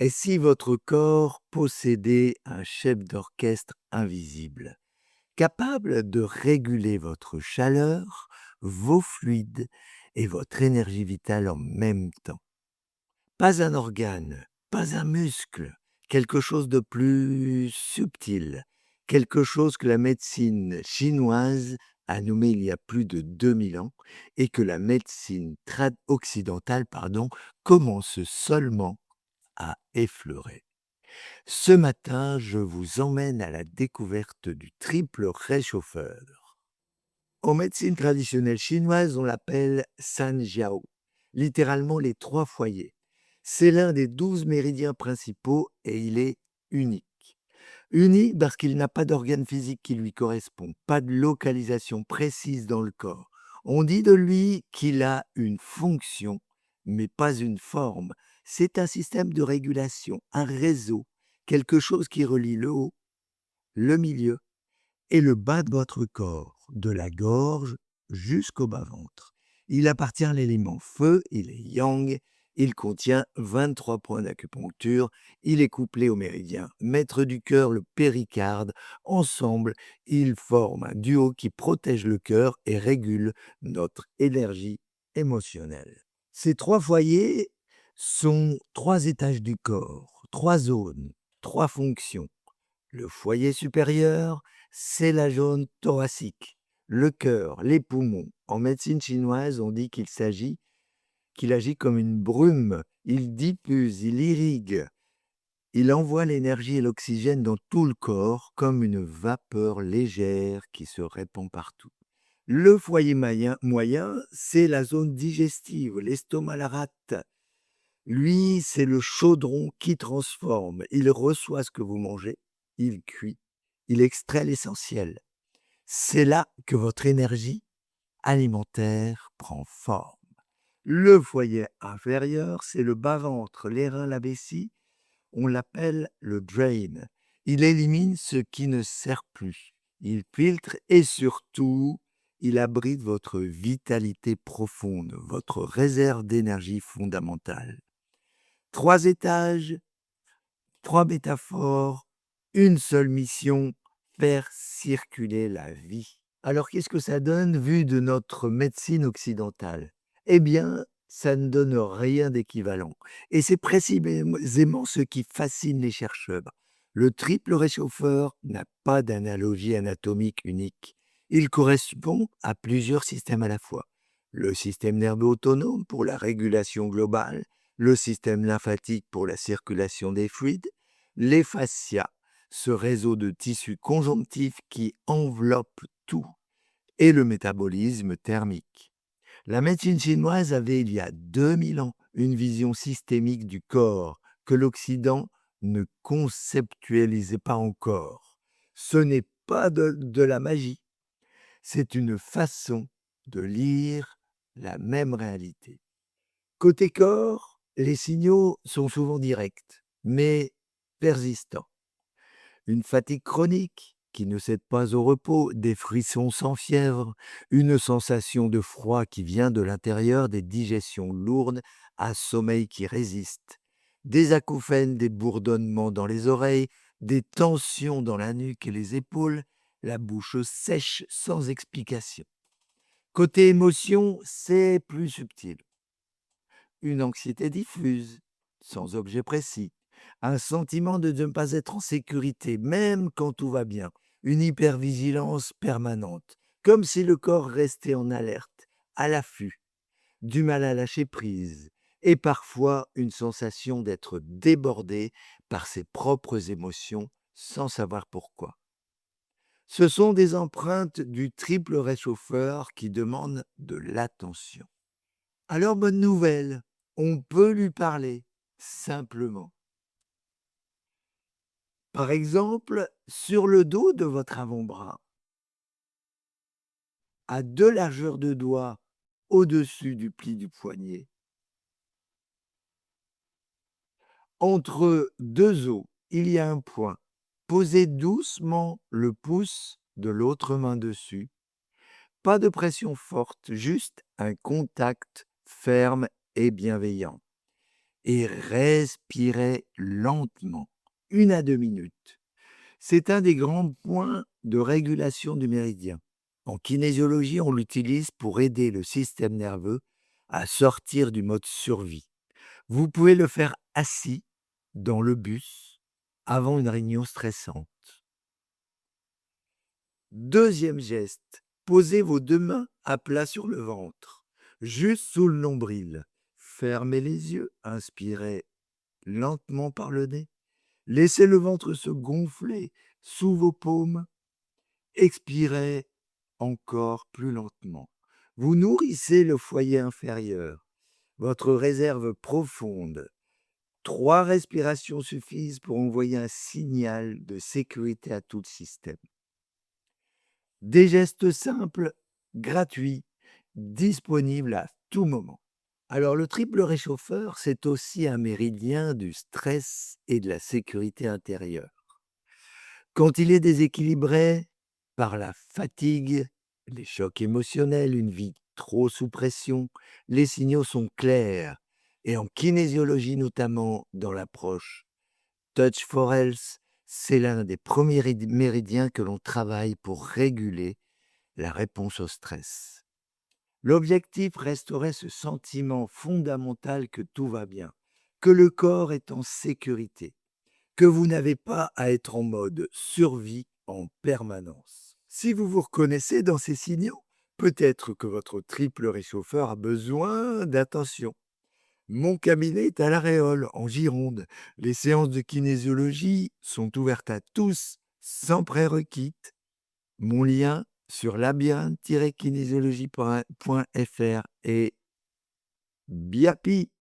Et si votre corps possédait un chef d'orchestre invisible, capable de réguler votre chaleur, vos fluides et votre énergie vitale en même temps? Pas un organe, pas un muscle, quelque chose de plus subtil, quelque chose que la médecine chinoise a nommé il y a plus de 2000 ans et que la médecine occidentale commence seulement à effleurer. Ce matin, je vous emmène à la découverte du triple réchauffeur. En médecine traditionnelle chinoise, on l'appelle Sanjiao, littéralement les trois foyers. C'est l'un des 12 méridiens principaux et il est unique. Unique parce qu'il n'a pas d'organe physique qui lui correspond, pas de localisation précise dans le corps. On dit de lui qu'il a une fonction, mais pas une forme. C'est un système de régulation, un réseau, quelque chose qui relie le haut, le milieu et le bas de votre corps, de la gorge jusqu'au bas-ventre. Il appartient à l'élément feu, il est yang, il contient 23 points d'acupuncture, il est couplé au méridien maître du cœur, le péricarde. Ensemble, ils forment un duo qui protège le cœur et régule notre énergie émotionnelle. Ces trois foyers sont trois étages du corps, trois zones, trois fonctions. Le foyer supérieur, c'est la zone thoracique, le cœur, les poumons. En médecine chinoise, on dit qu'il agit comme une brume. Il diffuse, il irrigue, il envoie l'énergie et l'oxygène dans tout le corps comme une vapeur légère qui se répand partout. Le foyer moyen, c'est la zone digestive, l'estomac, la rate. Lui, c'est le chaudron qui transforme. Il reçoit ce que vous mangez, il cuit, il extrait l'essentiel. C'est là que votre énergie alimentaire prend forme. Le foyer inférieur, c'est le bas-ventre, les reins, la vessie. On l'appelle le drain. Il élimine ce qui ne sert plus. Il filtre et surtout, il abrite votre vitalité profonde, votre réserve d'énergie fondamentale. 3 étages, 3 métaphores, une seule mission, faire circuler la vie. Alors qu'est-ce que ça donne vu de notre médecine occidentale? Eh bien, ça ne donne rien d'équivalent. Et c'est précisément ce qui fascine les chercheurs. Le triple réchauffeur n'a pas d'analogie anatomique unique. Il correspond à plusieurs systèmes à la fois. Le système nerveux autonome pour la régulation globale, le système lymphatique pour la circulation des fluides, les fascias, ce réseau de tissus conjonctifs qui enveloppe tout, et le métabolisme thermique. La médecine chinoise avait il y a 2000 ans une vision systémique du corps que l'Occident ne conceptualisait pas encore. Ce n'est pas de la magie, c'est une façon de lire la même réalité. Côté corps, les signaux sont souvent directs, mais persistants. Une fatigue chronique qui ne cède pas au repos, des frissons sans fièvre, une sensation de froid qui vient de l'intérieur, des digestions lourdes, un sommeil qui résiste, des acouphènes, des bourdonnements dans les oreilles, des tensions dans la nuque et les épaules, la bouche sèche sans explication. Côté émotion, c'est plus subtil. Une anxiété diffuse, sans objet précis, un sentiment de ne pas être en sécurité, même quand tout va bien, une hypervigilance permanente, comme si le corps restait en alerte, à l'affût, du mal à lâcher prise, et parfois une sensation d'être débordé par ses propres émotions sans savoir pourquoi. Ce sont des empreintes du triple réchauffeur qui demandent de l'attention. Alors, bonne nouvelle, on peut lui parler, simplement. Par exemple, sur le dos de votre avant-bras, à 2 largeurs de doigts au-dessus du pli du poignet, entre 2 os, il y a un point. Posez doucement le pouce de l'autre main dessus. Pas de pression forte, juste un contact ferme et bienveillant. et respirez lentement, 1 à 2 minutes. C'est un des grands points de régulation du méridien. En kinésiologie, on l'utilise pour aider le système nerveux à sortir du mode survie. Vous pouvez le faire assis, dans le bus, avant une réunion stressante. Deuxième geste, posez vos 2 mains à plat sur le ventre, juste sous le nombril. Fermez les yeux, inspirez lentement par le nez. Laissez le ventre se gonfler sous vos paumes. Expirez encore plus lentement. Vous nourrissez le foyer inférieur, votre réserve profonde. 3 respirations suffisent pour envoyer un signal de sécurité à tout le système. Des gestes simples, gratuits, disponibles à tout moment. Alors le triple réchauffeur, c'est aussi un méridien du stress et de la sécurité intérieure. Quand il est déséquilibré par la fatigue, les chocs émotionnels, une vie trop sous pression, les signaux sont clairs. Et en kinésiologie notamment, dans l'approche Touch for Health, c'est l'un des premiers méridiens que l'on travaille pour réguler la réponse au stress. L'objectif resterait ce sentiment fondamental que tout va bien, que le corps est en sécurité, que vous n'avez pas à être en mode survie en permanence. Si vous vous reconnaissez dans ces signaux, peut-être que votre triple réchauffeur a besoin d'attention. Mon cabinet est à l'Aréole, en Gironde. Les séances de kinésiologie sont ouvertes à tous, sans prérequis. Mon lien sur labyrinthe-kinésiologie.fr est Biapi.